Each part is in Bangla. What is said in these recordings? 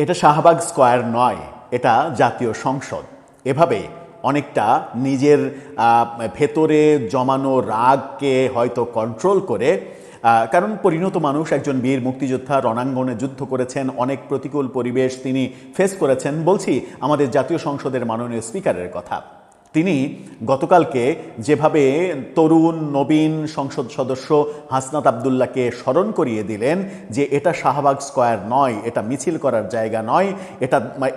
এটা শাহবাগ স্কয়ার নয়, এটা জাতীয় সংসদ। এভাবে অনেকটা নিজের ভেতরে জমানো রাগকে হয়তো কন্ট্রোল করে, কারণ পরিণত মানুষ, একজন বীর মুক্তিযোদ্ধা, রণাঙ্গনে যুদ্ধ করেছেন, অনেক প্রতিকূল পরিবেশ তিনি ফেস করেছেন। বলছি আমাদের জাতীয় সংসদের মাননীয় স্পিকারের কথা। তিনি গতকালকে যেভাবে তরুণ নবীন সংসদ সদস্য হাসনাত আবদুল্লাহকে স্মরণ করিয়ে দিলেন যে এটা শাহবাগ স্কয়ার নয়, এটা মিছিল করার জায়গা নয়,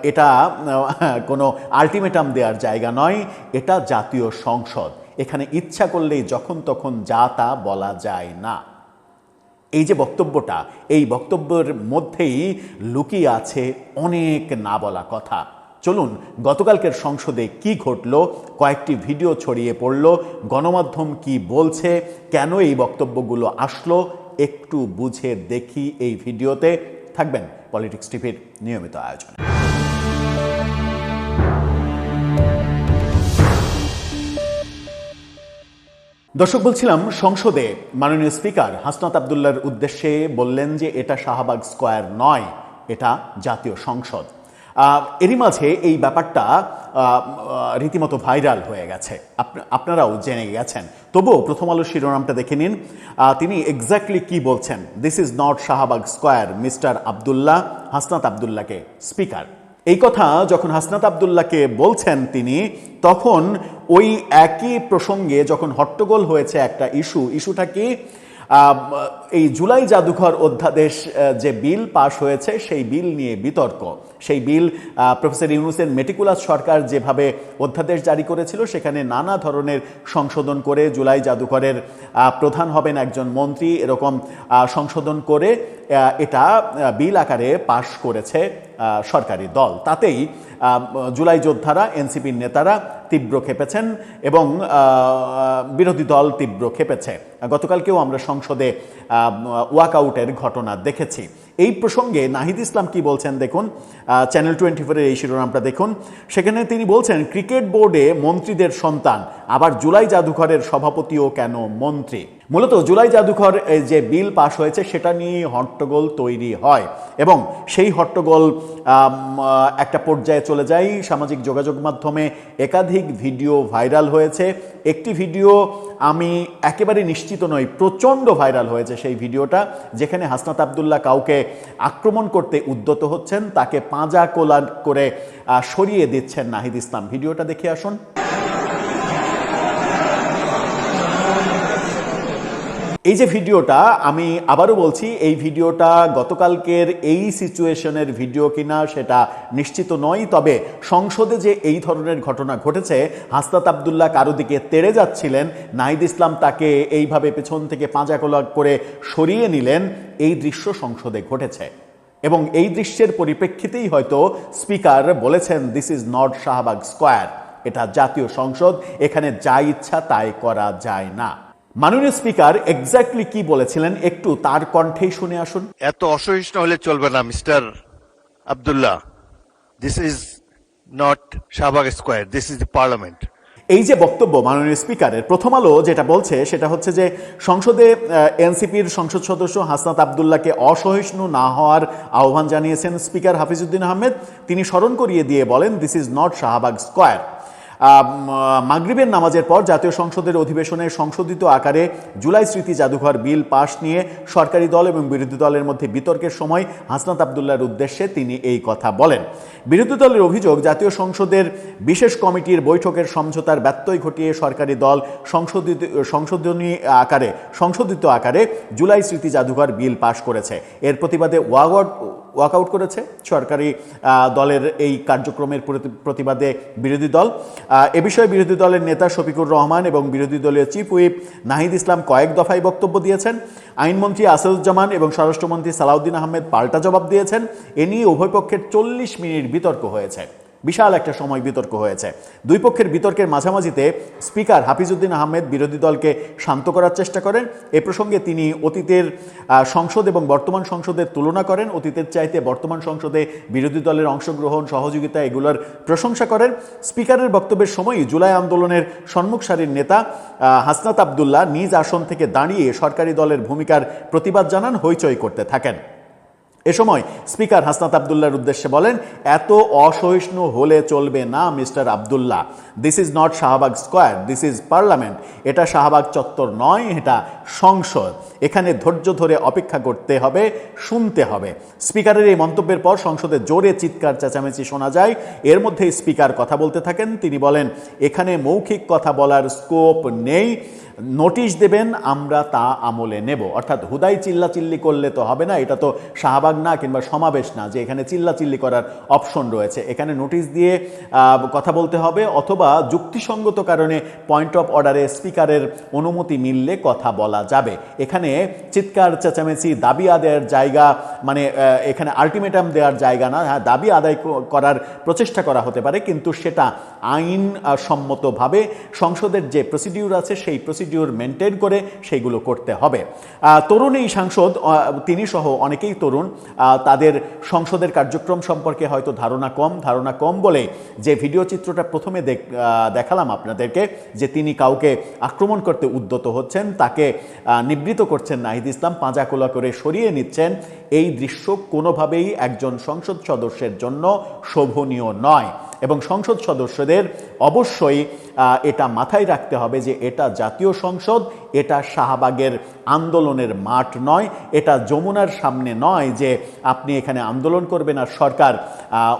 এটা কোনো আলটিমেটাম দেওয়ার জায়গা নয়, এটা জাতীয় সংসদ। এখানে ইচ্ছা করলেই যখন তখন যা তা বলা যায় না। এই যে বক্তব্যটা, এই বক্তব্যের মধ্যেই লুকিয়ে আছে অনেক না বলা কথা। চলুন গতকালকের সংসদে কি ঘটল, কয়েকটি ভিডিও ছড়িয়ে পড়ল, গণমাধ্যম কি বলছে, কেন এই বক্তব্যগুলো আসলো, একটু বুঝে দেখি এই ভিডিওতে। থাকবেন পলিটিক্স টিভির নিয়মিত আয়োজনে। দর্শক, বলছিলাম সংসদে মাননীয় স্পিকার হাসনাত আবদুল্লাহর উদ্দেশ্যে বললেন যে এটা শাহবাগ স্কয়ার নয়, এটা জাতীয় সংসদ। এরই মাঝে এই ব্যাপারটা রীতিমতো ভাইরাল হয়ে গেছে, আপনারাও জেনে গেছেন। তবুও প্রথম আলোর শিরোনামটা দেখে নিন। তিনি এক্স্যাক্টলি কি বলছেন। This is not Shahbag square, mister Abdullah. Hasnat আবদুল্লাহকে স্পিকার এই কথা যখন হাসনাত আবদুল্লাহকে বলছেন তিনি, তখন ওই একই প্রসঙ্গে যখন হট্টগোল হয়েছে একটা ইস্যুটা কি, এই জুলাই জাদুঘর অধ্যাদেশ যে বিল পাশ হয়েছে সেই বিল নিয়ে বিতর্ক। সেই বিল প্রফেসর ইউনূসের মেটিকুলাস সরকার যেভাবে অধ্যাদেশ জারি করেছিল, সেখানে নানা ধরনের সংশোধন করে জুলাই জাদুঘরের প্রধান হবেন একজন মন্ত্রী, এরকম সংশোধন করে এটা বিল আকারে পাশ করেছে সরকারি দল। তাতেই জুলাই যোদ্ধারা, এনসিপির নেতারা তীব্র খেপেছেন এবং বিরোধী দল তীব্র খেপেছে। গতকালকেও আমরা সংসদে ওয়াকআউটের ঘটনা দেখেছি। এই প্রসঙ্গে নাহিদ ইসলাম কি বলছেন দেখুন, চ্যানেল 24-এর এই শিরোনামটা দেখুন। সেখানে তিনি বলছেন, ক্রিকেট বোর্ডে মন্ত্রীদের সন্তান, আবার জুলাই জাদুঘরের সভাপতিও কেন মন্ত্রী। মূলত জুলাই জাদুঘর যে বিল পাশ হয়েছে সেটা নিয়ে হট্টগোল তৈরি হয় এবং সেই হট্টগোল একটা পর্যায়ে চলে যায়। সামাজিক যোগাযোগ মাধ্যমে একাধিক ভিডিও ভাইরাল হয়েছে। একটি ভিডিও আমি একেবারে নিশ্চিত নই, প্রচণ্ড ভাইরাল হয়েছে সেই ভিডিওটা, যেখানে হাসনাত আবদুল্লাহ কাউকে আক্রমণ করতে উদ্যত হচ্ছেন, তাকে পাঁজা কোলান করে সরিয়ে দিচ্ছেন নাহিদ ইসলাম। ভিডিওটা দেখে আসুন। এই যে ভিডিওটা, আমি আবারও বলছি, এই ভিডিওটা গতকালকের এই সিচুয়েশনের ভিডিও কিনা সেটা নিশ্চিত নয়। তবে সংসদে যে এই ধরনের ঘটনা ঘটেছে, হাসনাত আবদুল্লাহ কারো দিকে তেড়ে যাচ্ছিলেন, নাহিদ ইসলাম তাকে এইভাবে পেছন থেকে পাঁজা কোলা করে সরিয়ে নিলেন, এই দৃশ্য সংসদে ঘটেছে। এবং এই দৃশ্যের পরিপ্রেক্ষিতেই হয়তো স্পিকার বলেছেন, this is not Shahbag square, এটা জাতীয় সংসদ, এখানে যা ইচ্ছা তাই করা যায় না। মাননীয় স্পিকার এক্স্যাক্টলি কি বলেছিলেন একটু তার কণ্ঠেই শুনে আসুন। এত অসহিষ্ণু হলে চলবে না mister Abdullah, this is not Shahbag square, this is the parliament. এই যে বক্তব্য মাননীয় স্পিকারের, প্রথম আলো যেটা বলছে সেটা হচ্ছে যে সংসদে এনসিপির সংসদ সদস্য হাসনাত আবদুল্লাহকে অসহিষ্ণু না হওয়ার আহ্বান জানিয়েছেন স্পিকার হাফিজউদ্দিন আহমেদ। তিনি স্মরণ করিয়ে দিয়ে বলেন, this is not Shahbag square. মাগরিবের নামাজের পর জাতীয় সংসদের অধিবেশনে সংশোধিত আকারে জুলাই স্মৃতি জাদুঘর বিল পাশ নিয়ে সরকারি দল এবং বিরোধী দলের মধ্যে বিতর্কের সময় হাসনাত আবদুল্লাহর উদ্দেশ্যে তিনি এই কথা বলেন। বিরোধী দলের অভিযোগ, জাতীয় সংসদের বিশেষ কমিটির বৈঠকের সমঝোতার ব্যত্যয় ঘটিয়ে সরকারি দল সংশোধিত আকারে জুলাই স্মৃতি জাদুঘর বিল পাশ করেছে। এর প্রতিবাদে ওয়াকআউট করেছে সরকারি দলের এই কার্যক্রমের প্রতিবাদে বিরোধী দল। এ বিষয়ে বিরোধী দলের নেতা শফিকুর রহমান এবং বিরোধী দলীয় চিফ হুইপ নাহিদ ইসলাম কয়েক দফায় বক্তব্য দিয়েছেন। আইনমন্ত্রী আসাদুজ্জামান এবং স্বরাষ্ট্রমন্ত্রী সালাউদ্দিন আহমেদ পাল্টা জবাব দিয়েছেন। এ নিয়ে উভয় পক্ষের 40 মিনিট বিতর্ক হয়েছে, বিশাল একটা সময় বিতর্ক হয়েছে। দুই পক্ষের বিতর্কের মাঝামাঝিতে স্পিকার হাফিজউদ্দিন আহমেদ বিরোধী দলকে শান্ত করার চেষ্টা করেন। এ প্রসঙ্গে তিনি অতীতের সংসদ এবং বর্তমান সংসদের তুলনা করেন। অতীতের চাইতে বর্তমান সংসদে বিরোধী দলের অংশগ্রহণ, সহযোগিতা এগুলোর প্রশংসা করেন। স্পিকারের বক্তব্যের সময়ই জুলাই আন্দোলনের সম্মুখ সারির নেতা হাসনাত আবদুল্লাহ নিজ আসন থেকে দাঁড়িয়ে সরকারি দলের ভূমিকার প্রতিবাদ জানান, হইচই করতে থাকেন। এ সময় স্পিকার হাসনাত আবদুল্লাহর উদ্দেশ্যে বলেন, এত অসহিষ্ণু হলে চলবে না mister Abdullah. This is not Shahbag square, this is parliament. এটা শাহবাগ চত্বর নয়, এটা সংসদ। এখানে ধৈর্য ধরে অপেক্ষা করতে হবে, শুনতে হবে। স্পিকারের এই মন্তব্যের পর সংসদে জোরে চিৎকার চেঁচামেচি শোনা যায়। এর মধ্যে স্পিকার কথা বলতে থাকেন। তিনি বলেন, এখানে মৌখিক কথা বলার স্কোপ নেই, নোটিশ দেবেন, আমরা তা আমলে নেব। অর্থাৎ হুদাই চিল্লাচিল্লি করলে তো হবে না, এটা তো শাহবাগ না কিংবা সমাবেশ না যে এখানে চিল্লাচিল্লি করার অপশন রয়েছে। এখানে নোটিশ দিয়ে কথা বলতে হবে, অথবা যুক্তিসঙ্গত কারণে পয়েন্ট অফ অর্ডারে স্পিকারের অনুমতি মিললে কথা বলা যাবে। এখানে চিৎকার চেঁচামেচি, দাবি আদায়ের জায়গা, মানে এখানে আলটিমেটাম দেওয়ার জায়গা না। হ্যাঁ, দাবি আদায় করার প্রচেষ্টা করা হতে পারে, কিন্তু সেটা আইন সম্মতভাবে সংসদের যে প্রসিডিউর আছে সেই প্রসিডিউর মেনটেন করে সেইগুলো করতে হবে। তরুণ এই সাংসদ, তিনি সহ অনেকেই তরুণ, তাদের সংসদের কার্যক্রম সম্পর্কে হয়তো ধারণা কম বলে যে ভিডিও চিত্রটা প্রথমে দেখালাম আপনাদেরকে, যে তিনি কাউকে আক্রমণ করতে উদ্যত হচ্ছেন, তাকে নিবৃত করছেন নাহিদ ইসলাম, পাঁজা কোলা করে সরিয়ে নিচ্ছেন, এই দৃশ্য কোনোভাবেই একজন সংসদ সদস্যের জন্য শোভনীয় নয়। এবং সংসদ সদস্যদের অবশ্যই এটা মাথায় রাখতে হবে যে এটা জাতীয় সংসদ, এটা শাহবাগের আন্দোলনের মাঠ নয়, এটা যমুনার সামনে নয় যে আপনি এখানে আন্দোলন করবেন আর সরকার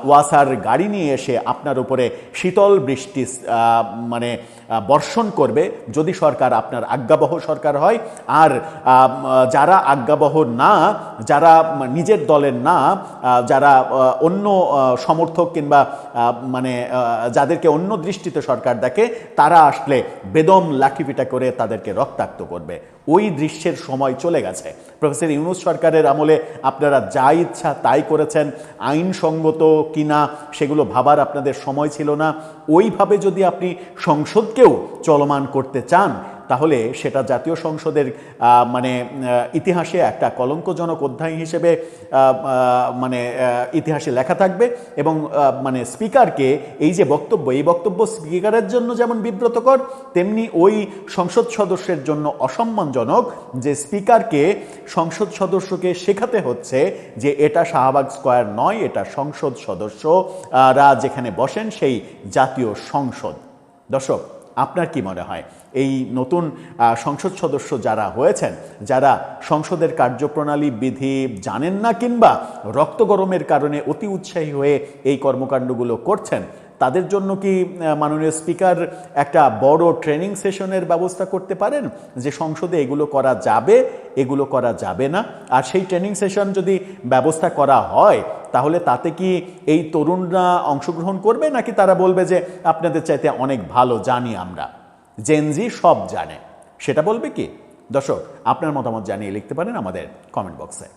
ওয়াসার গাড়ি নিয়ে এসে আপনার উপরে শীতল বৃষ্টি মানে বর্ষণ করবে, যদি সরকার আপনার আজ্ঞাবহ সরকার হয়। আর যারা আজ্ঞাবহ না, যারা নিজের দলের না, যারা অন্য সমর্থক কিংবা মানে যাদেরকে অন্য দৃষ্টিতে সরকার দেখে, তারা আসলে বেদম লাঠিপিটা করে তাদেরকে রক্তাক্ত করবে। ওই দৃশ্যের সময় চলে গেছে। প্রফেসর ইউনূস সরকারের আমলে আপনারা যা ইচ্ছা তাই করেছেন, আইনসঙ্গত কিনা সেগুলো ভাবার আপনাদের সময় ছিল না। ওইভাবে যদি আপনি সংসদকেও চলমান করতে চান, তাহলে সেটা জাতীয় সংসদের মানে ইতিহাসে একটা কলঙ্কজনক অধ্যায় হিসেবে মানে ইতিহাসে লেখা থাকবে। এবং মানে স্পিকারকে এই যে বক্তব্য, এই বক্তব্য স্পিকারের জন্য যেমন বিব্রতকর, তেমনি ওই সংসদ সদস্যের জন্য অসম্মানজনক যে স্পিকারকে সংসদ সদস্যকে শেখাতে হচ্ছে যে এটা শাহবাগ স্কোয়ার নয়, এটা সংসদ সদস্যরা যেখানে বসেন সেই জাতীয় সংসদ। দর্শক, আপনার কি মনে হয়, এই নতুন সংসদ সদস্য যারা হয়েছেন, যারা সংসদের কার্যপ্রণালী বিধি জানেন না কিংবা রক্ত গরমের কারণে অতি উৎসাহী হয়ে এই কর্মকাণ্ডগুলো করছেন, তাদের জন্য কি মাননীয় স্পিকার একটা বড় ট্রেনিং সেশনের ব্যবস্থা করতে পারেন যে সংসদে এগুলো করা যাবে, এগুলো করা যাবে না? আর সেই ট্রেনিং সেশন যদি ব্যবস্থা করা হয়, তাহলে তাতে কি এই তরুণরা অংশগ্রহণ করবে, নাকি তারা বলবে যে আপনাদের চাইতে অনেক ভালো জানি আমরা, জেনজি সব জানে? সেটা বলবে কি? দর্শক, আপনার মতামত জানিয়ে লিখতে পারেন আমাদের কমেন্ট বক্সে।